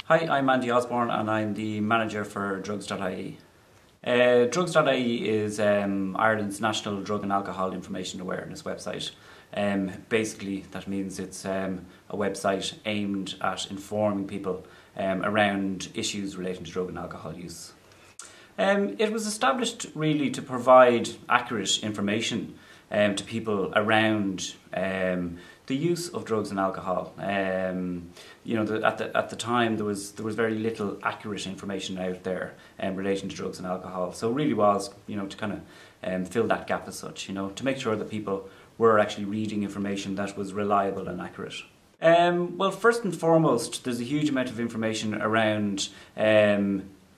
Hi, I'm Andy Osborne and I'm the manager for Drugs.ie. Drugs.ie is Ireland's national drug and alcohol information awareness website. Basically, that means it's a website aimed at informing people around issues relating to drug and alcohol use. It was established really to provide accurate information to people around the use of drugs and alcohol. At the time there was very little accurate information out there relating to drugs and alcohol. So it really was, to kind of fill that gap as such, to make sure that people were actually reading information that was reliable and accurate. Well, first and foremost, there's a huge amount of information around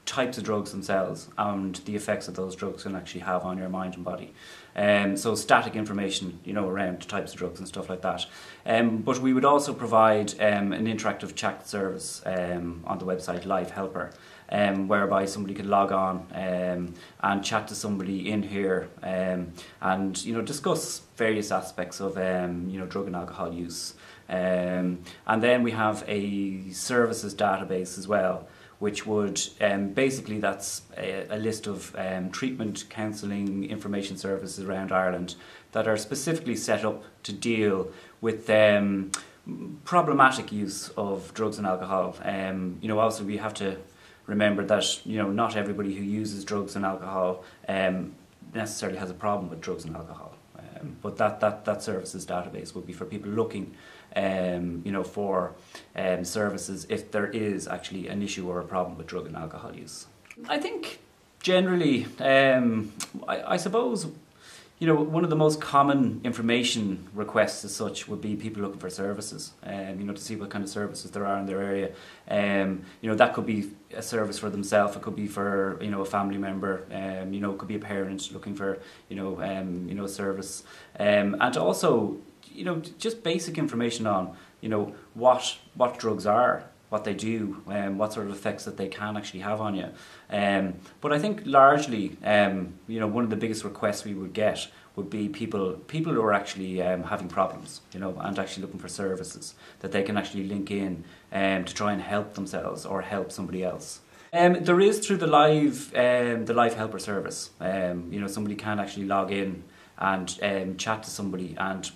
types of drugs themselves and the effects that those drugs can actually have on your mind and body. So static information, around types of drugs and stuff like that. But we would also provide an interactive chat service on the website, Live Helper, whereby somebody could log on and chat to somebody in here and discuss various aspects of drug and alcohol use. And then we have a services database as well, which would basically, that's a list of treatment, counselling, information services around Ireland that are specifically set up to deal with problematic use of drugs and alcohol. Also we have to remember that not everybody who uses drugs and alcohol necessarily has a problem with drugs and alcohol. But that services database would be for people looking for services if there is actually an issue or a problem with drug and alcohol use. I think generally, I suppose, one of the most common information requests as such would be people looking for services, to see what kind of services there are in their area. That could be a service for themselves, it could be for, a family member, it could be a parent looking for, a service. And also, just basic information on, what drugs are, what they do, what sort of effects that they can actually have on you. But I think largely, one of the biggest requests we would get would be people who are actually having problems, and actually looking for services that they can actually link in to try and help themselves or help somebody else. There is, through the Live Helper service, somebody can actually log in and chat to somebody and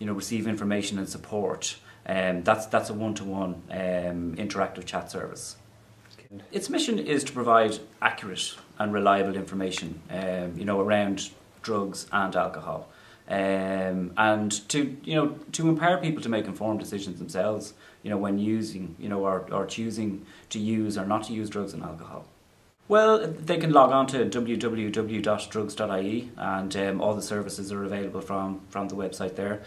receive information and support. That's a one-to-one interactive chat service. Its mission is to provide accurate and reliable information, around drugs and alcohol, and to empower people to make informed decisions themselves, when using, or choosing to use or not to use drugs and alcohol. Well, they can log on to www.drugs.ie and all the services are available from the website there.